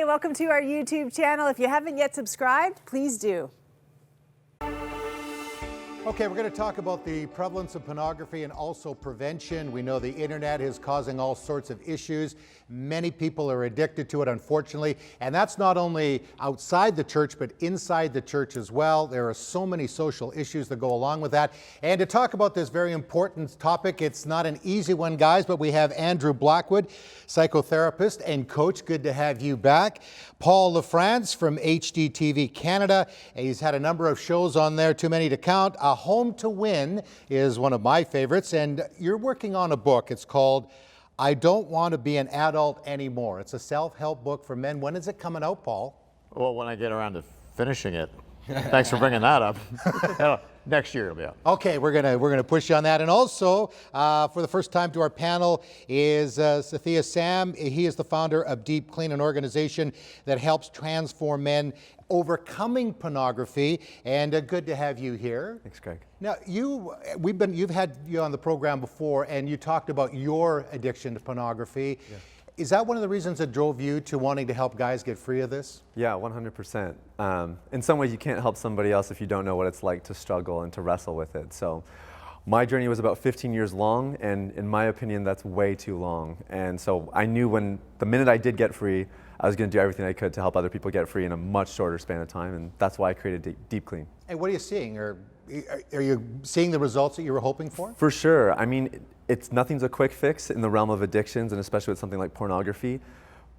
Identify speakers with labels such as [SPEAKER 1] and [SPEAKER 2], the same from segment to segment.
[SPEAKER 1] welcome to our YouTube channel. If you haven't yet subscribed, please do.
[SPEAKER 2] Okay, we're going to talk about the prevalence of pornography and also prevention. We know the internet is causing all sorts of issues. Many people are addicted to it, unfortunately, and that's not only outside the church, but inside the church as well. There are so many social issues that go along with that. And to talk about this very important topic, it's not an easy one, guys, but we have Andrew Blackwood, psychotherapist and coach. Good to have you back. Paul Lafrance from HDTV Canada. He's had a number of shows on there, too many to count. Home to Win is one of my favorites, and you're working on a book. It's called I Don't Want to Be an Adult Anymore. It's a self-help book for men. When is it coming out, Paul?
[SPEAKER 3] Well, when I get around to finishing it. Thanks for bringing that up. Next year it'll be out.
[SPEAKER 2] Okay, we're gonna push you on that. And also, for the first time to our panel is Sathiya Sam. He is the founder of Deep Clean, an organization that helps transform men overcoming pornography. And good to have you here.
[SPEAKER 4] Thanks, Greg.
[SPEAKER 2] Now, you've had you on the program before, and you talked about your addiction to pornography. Yeah. Is that one of the reasons that drove you to wanting to help guys get free of this?
[SPEAKER 4] Yeah, 100%. In some ways, you can't help somebody else if you don't know what it's like to struggle and to wrestle with it. So my journey was about 15 years long, and in my opinion, that's way too long. And so I knew the minute I did get free, I was going to do everything I could to help other people get free in a much shorter span of time, and that's why I created Deep Clean.
[SPEAKER 2] And what are you seeing? Are you seeing the results that you were hoping for?
[SPEAKER 4] For sure. I mean, nothing's a quick fix in the realm of addictions, and especially with something like pornography.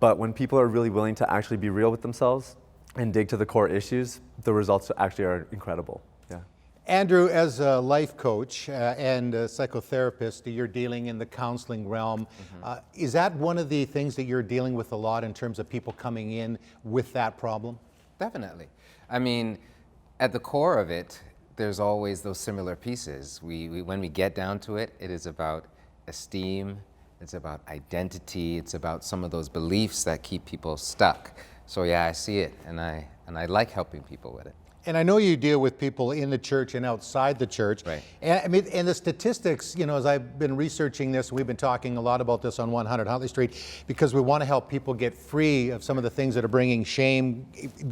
[SPEAKER 4] But when people are really willing to actually be real with themselves and dig to the core issues, the results actually are incredible. Yeah.
[SPEAKER 2] Andrew, as a life coach and a psychotherapist, you're dealing in the counseling realm. Mm-hmm. Is that one of the things that you're dealing with a lot in terms of people coming in with that problem?
[SPEAKER 5] Definitely. I mean, at the core of it, there's always those similar pieces. When we get down to it, it is about esteem, it's about identity, it's about some of those beliefs that keep people stuck. So yeah, I see it, and I like helping people with it.
[SPEAKER 2] And I know you deal with people in the church and outside the church.
[SPEAKER 5] Right.
[SPEAKER 2] And I mean, and the statistics, as I've been researching this, we've been talking a lot about this on 100 Huntley Street, because we want to help people get free of some of the things that are bringing shame,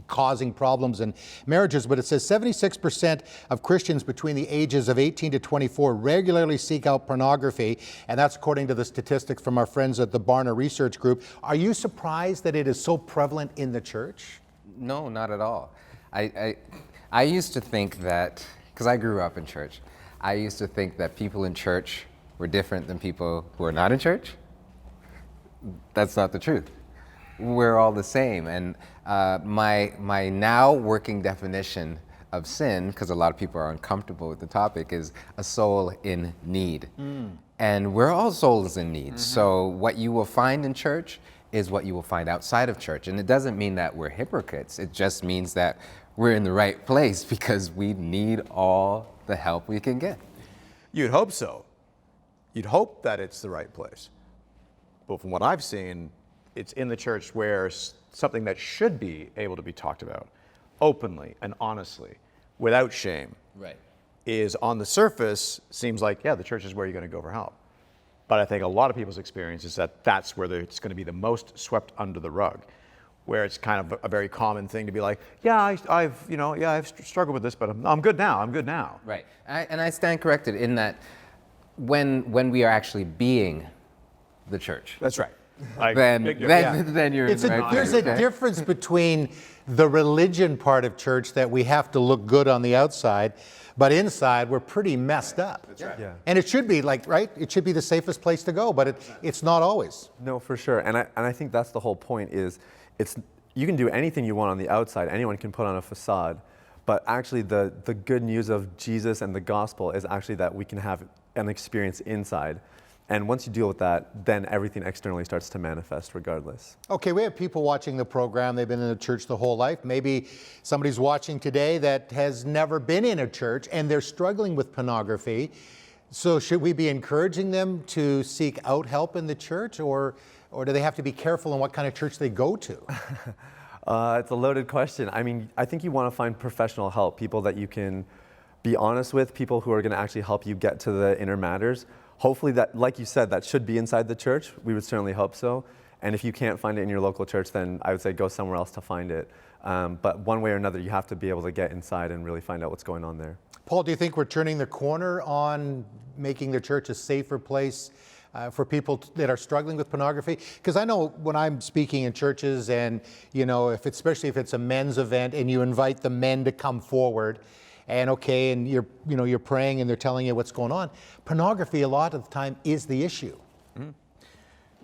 [SPEAKER 2] causing problems in marriages. But it says 76% of Christians between the ages of 18 to 24 regularly seek out pornography. And that's according to the statistics from our friends at the Barna Research Group. Are you surprised that it is so prevalent in the church?
[SPEAKER 5] No, not at all. I used to think that, because I grew up in church, I used to think that people in church were different than people who are not in church. That's not the truth. We're all the same. And my now working definition of sin, because a lot of people are uncomfortable with the topic, is a soul in need. And we're all souls in need. Mm-hmm. So what you will find in church is what you will find outside of church. And it doesn't mean that we're hypocrites. It just means that we're in the right place because we need all the help we can get.
[SPEAKER 6] You'd hope so. You'd hope that it's the right place. But from what I've seen, it's in the church where something that should be able to be talked about openly and honestly, without shame,
[SPEAKER 5] right,
[SPEAKER 6] is on the surface, seems like, yeah, the church is where you're going to go for help. But I think a lot of people's experience is that that's where it's going to be the most swept under the rug, where it's kind of a very common thing to be like, yeah, I've struggled with this, but I'm good now. I'm good now.
[SPEAKER 5] Right, and I stand corrected in that when we are actually being the church.
[SPEAKER 6] That's right.
[SPEAKER 5] Then you're in the right
[SPEAKER 2] There's
[SPEAKER 5] place.
[SPEAKER 2] a difference between the religion part of church that we have to look good on the outside, but inside we're pretty messed up.
[SPEAKER 6] That's right.
[SPEAKER 4] Yeah.
[SPEAKER 2] And it should be right? It should be the safest place to go, but it's not always.
[SPEAKER 4] No, for sure. And I think that's the whole point is you can do anything you want on the outside. Anyone can put on a facade. But actually the good news of Jesus and the gospel is actually that we can have an experience inside. And once you deal with that, then everything externally starts to manifest regardless.
[SPEAKER 2] Okay, we have people watching the program. They've been in the church the whole life. Maybe somebody's watching today that has never been in a church and they're struggling with pornography. So should we be encouraging them to seek out help in the church, or do they have to be careful in what kind of church they go to?
[SPEAKER 4] It's a loaded question. I mean, I think you want to find professional help, people that you can be honest with, people who are going to actually help you get to the inner matters. Hopefully that, like you said, that should be inside the church. We would certainly hope so. And if you can't find it in your local church, then I would say go somewhere else to find it. But one way or another, you have to be able to get inside and really find out what's going on there.
[SPEAKER 2] Paul, do you think we're turning the corner on making the church a safer place for people that are struggling with pornography? Because I know when I'm speaking in churches and, especially if it's a men's event and you invite the men to come forward and you're praying and they're telling you what's going on, pornography a lot of the time is the issue.
[SPEAKER 6] Mm-hmm.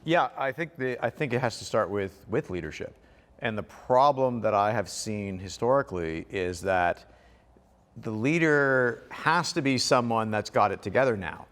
[SPEAKER 6] Yeah, I think it has to start with leadership. And the problem that I have seen historically is that the leader has to be someone that's got it together now,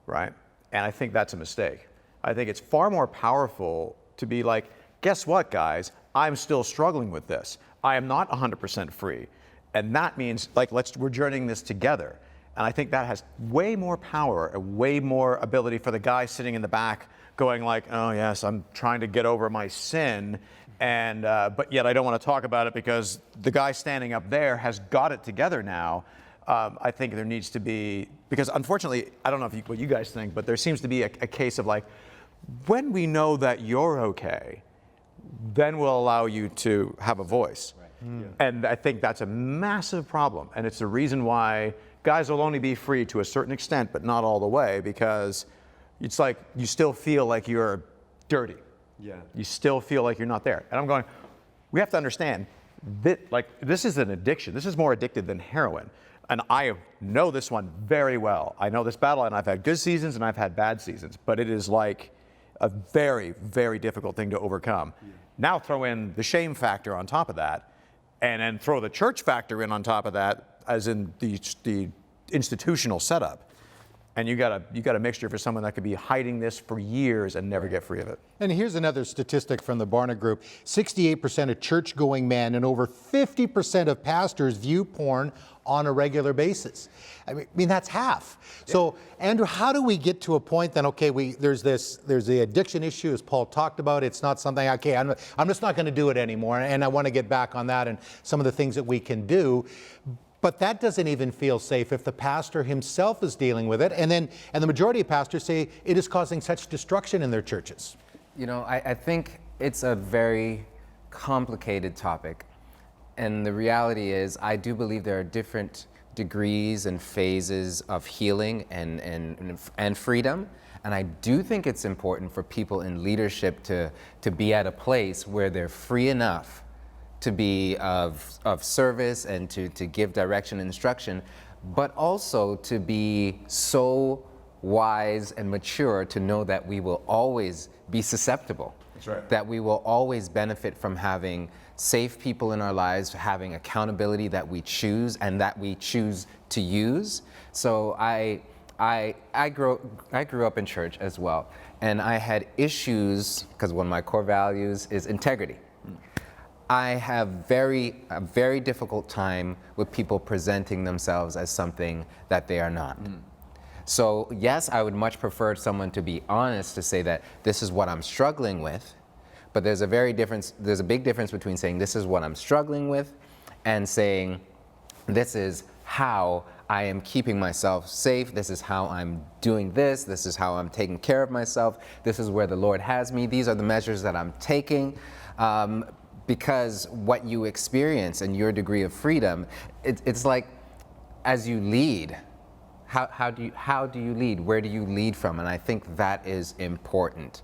[SPEAKER 6] right? And I think that's a mistake. I think it's far more powerful to be like, guess what, guys? I'm still struggling with this. I am not 100% free. And that means, we're journeying this together. And I think that has way more power and way more ability for the guy sitting in the back going like, oh yes, I'm trying to get over my sin, and but yet I don't want to talk about it because the guy standing up there has got it together now. I think there needs to be, because unfortunately, I don't know what you guys think, but there seems to be a case of like, when we know that you're okay, then we'll allow you to have a voice. Right. Mm. And I think that's a massive problem. And it's the reason why guys will only be free to a certain extent, but not all the way, because it's like you still feel like you're dirty. Yeah. You still feel like you're not there. And I'm going, we have to understand that this is an addiction. This is more addictive than heroin. And I know this one very well. I know this battle, and I've had good seasons and I've had bad seasons, but it is like a very, very difficult thing to overcome. Yeah. Now throw in the shame factor on top of that, and then throw the church factor in on top of that, as in the institutional setup. And you got a mixture for someone that could be hiding this for years and never get free of it.
[SPEAKER 2] And here's another statistic from the Barna Group. 68% of church-going men and over 50% of pastors view porn on a regular basis. I mean that's half. Yeah. So, Andrew, how do we get to a point then, okay, there's the addiction issue, as Paul talked about. It's not something, okay, I'm just not going to do it anymore, and I want to get back on that and some of the things that we can do. But that doesn't even feel safe if the pastor himself is dealing with it. And the majority of pastors say it is causing such destruction in their churches.
[SPEAKER 5] I think it's a very complicated topic. And the reality is, I do believe there are different degrees and phases of healing and freedom. And I do think it's important for people in leadership to be at a place where they're free enough to be of service and to give direction and instruction, but also to be so wise and mature to know that we will always be susceptible. That's right. That we will always benefit from having safe people in our lives, having accountability that we choose and that we choose to use. So I grew up in church as well, and I had issues because one of my core values is integrity. I have a very difficult time with people presenting themselves as something that they are not. Mm. So yes, I would much prefer someone to be honest, to say that this is what I'm struggling with, but there's a big difference between saying this is what I'm struggling with and saying this is how I am keeping myself safe, this is how I'm doing this is how I'm taking care of myself, this is where the Lord has me, these are the measures that I'm taking. Because what you experience and your degree of freedom, it's like as you lead, how do you lead? Where do you lead from? And I think that is important.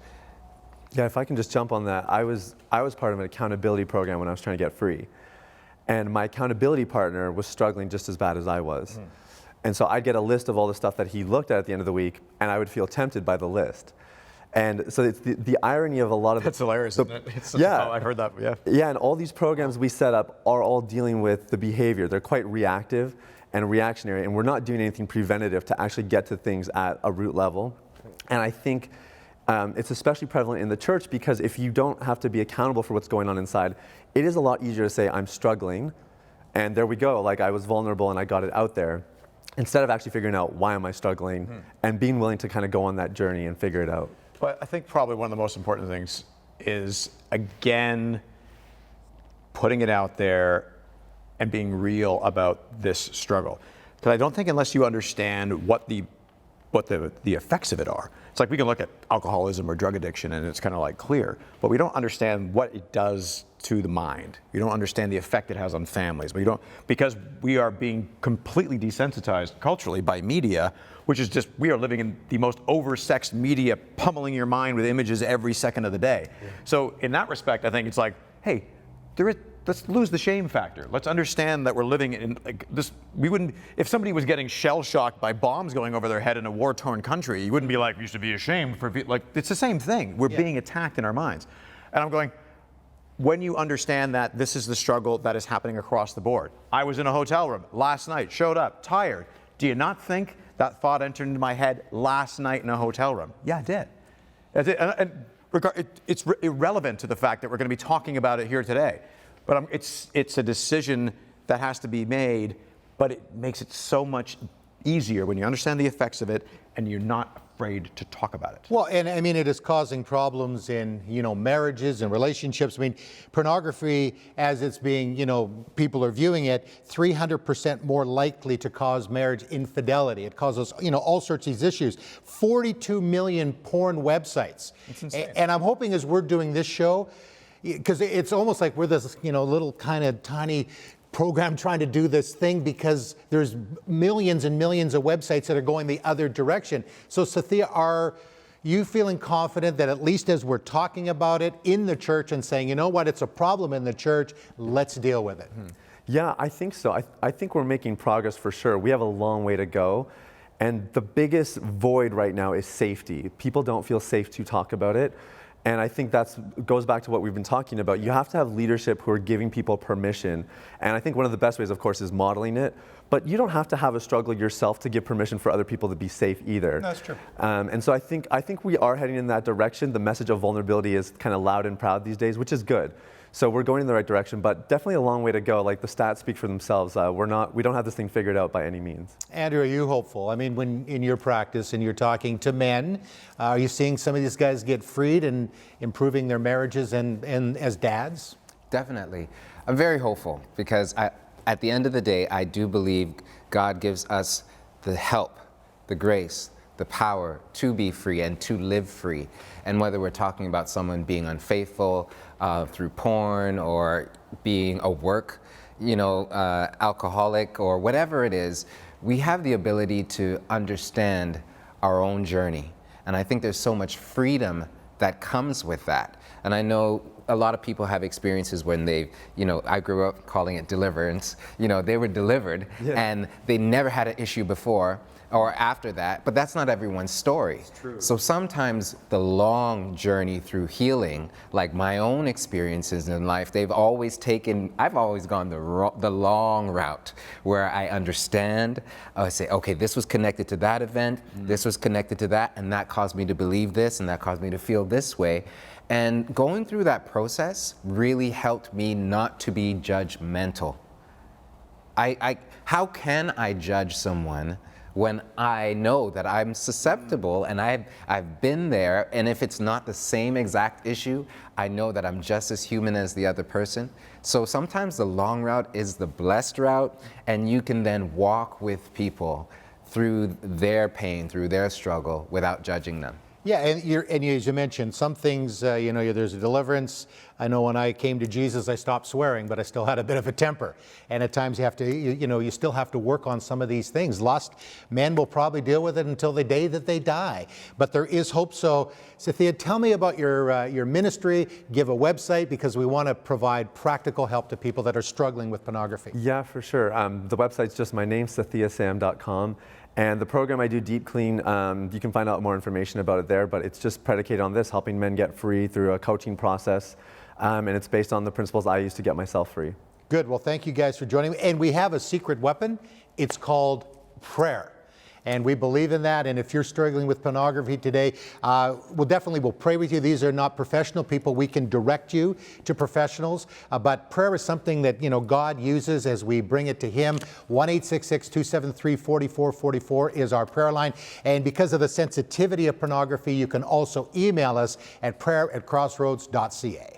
[SPEAKER 4] Yeah, if I can just jump on that, I was part of an accountability program when I was trying to get free, and my accountability partner was struggling just as bad as I was. Mm. And so I'd get a list of all the stuff that he looked at the end of the week, and I would feel tempted by the list. And so it's the irony of a lot of
[SPEAKER 6] That's hilarious, isn't it?
[SPEAKER 4] Yeah.
[SPEAKER 6] Oh, I heard that, yeah.
[SPEAKER 4] Yeah, and all these programs we set up are all dealing with the behavior. They're quite reactive and reactionary, and we're not doing anything preventative to actually get to things at a root level. And I think it's especially prevalent in the church because if you don't have to be accountable for what's going on inside, it is a lot easier to say, I'm struggling, and there we go, like I was vulnerable and I got it out there, instead of actually figuring out why am I struggling and being willing to kind of go on that journey and figure it out.
[SPEAKER 6] But I think probably one of the most important things is, again, putting it out there and being real about this struggle. Because I don't think unless you understand what the what the effects of it are. It's like we can look at alcoholism or drug addiction and it's kind of like clear, but we don't understand what it does to the mind. We don't understand the effect it has on families. Because we are being completely desensitized culturally by media, which is just, we are living in the most oversexed media, pummeling your mind with images every second of the day. Yeah. So in that respect, I think it's like, hey, let's lose the shame factor. Let's understand that we're living in like this. We wouldn't, if somebody was getting shell shocked by bombs going over their head in a war-torn country, you wouldn't be like, you should be ashamed for, like, it's the same thing. We're being attacked in our minds. And I'm going, when you understand that this is the struggle that is happening across the board. I was in a hotel room last night, showed up, tired. Do you not think that thought entered into my head last night in a hotel room? Yeah, it did. It's irrelevant to the fact that we're going to be talking about it here today. But it's a decision that has to be made, but it makes it so much easier when you understand the effects of it and you're not afraid to talk about it.
[SPEAKER 2] Well, and I mean, it is causing problems in, marriages and relationships. I mean, pornography, as it's being, people are viewing it, 300% more likely to cause marriage infidelity. It causes, all sorts of these issues. 42 million porn websites. That's insane. And I'm hoping as we're doing this show, because it's almost like we're this, little kind of tiny program trying to do this thing, because there's millions and millions of websites that are going the other direction. So Sathiya, are you feeling confident that at least as we're talking about it in the church and saying, you know what, it's a problem in the church, let's deal with it?
[SPEAKER 4] Yeah, I think so. I think we're making progress for sure. We have a long way to go. And the biggest void right now is safety. People don't feel safe to talk about it. And I think that goes back to what we've been talking about. You have to have leadership who are giving people permission. And I think one of the best ways, of course, is modeling it. But you don't have to have a struggle yourself to give permission for other people to be safe either.
[SPEAKER 2] That's true.
[SPEAKER 4] And so I think we are heading in that direction. The message of vulnerability is kind of loud and proud these days, which is good. So we're going in the right direction, but definitely a long way to go. Like the stats speak for themselves. We don't have this thing figured out by any means.
[SPEAKER 2] Andrew, are you hopeful? I mean, when in your practice and you're talking to men, are you seeing some of these guys get freed and improving their marriages and as dads?
[SPEAKER 5] Definitely. I'm very hopeful because at the end of the day, I do believe God gives us the help, the grace, the power to be free and to live free. And whether we're talking about someone being unfaithful through porn or being a alcoholic or whatever it is, we have the ability to understand our own journey. And I think there's so much freedom that comes with that. And I know a lot of people have experiences when they, I grew up calling it deliverance. They were delivered and they never had an issue before or after that, but that's not everyone's story. It's true. So sometimes the long journey through healing, like my own experiences in life, I've always gone the long route where I understand, I say, okay, this was connected to that event, this was connected to that, and that caused me to believe this, and that caused me to feel this way. And going through that process really helped me not to be judgmental. How can I judge someone when I know that I'm susceptible and I've been there, and if it's not the same exact issue, I know that I'm just as human as the other person. So sometimes the long route is the blessed route, and you can then walk with people through their pain, through their struggle, without judging them.
[SPEAKER 2] Yeah, and as you mentioned, some things, there's a deliverance. I know when I came to Jesus, I stopped swearing, but I still had a bit of a temper. And at times you have to, you still have to work on some of these things. Lost men will probably deal with it until the day that they die. But there is hope. So, Sathiya, tell me about your ministry. Give a website, because we want to provide practical help to people that are struggling with pornography.
[SPEAKER 4] Yeah, for sure. The website's just my name, sathiyasam.com. And the program I do, Deep Clean, you can find out more information about it there, but it's just predicated on this, helping men get free through a coaching process. And it's based on the principles I use to get myself free.
[SPEAKER 2] Good. Well, thank you guys for joining me. And we have a secret weapon. It's called prayer. And we believe in that. And if you're struggling with pornography today, we'll pray with you. These are not professional people. We can direct you to professionals. But prayer is something that, God uses as we bring it to Him. 1-866-273-4444 is our prayer line. And because of the sensitivity of pornography, you can also email us at prayer@crossroads.ca.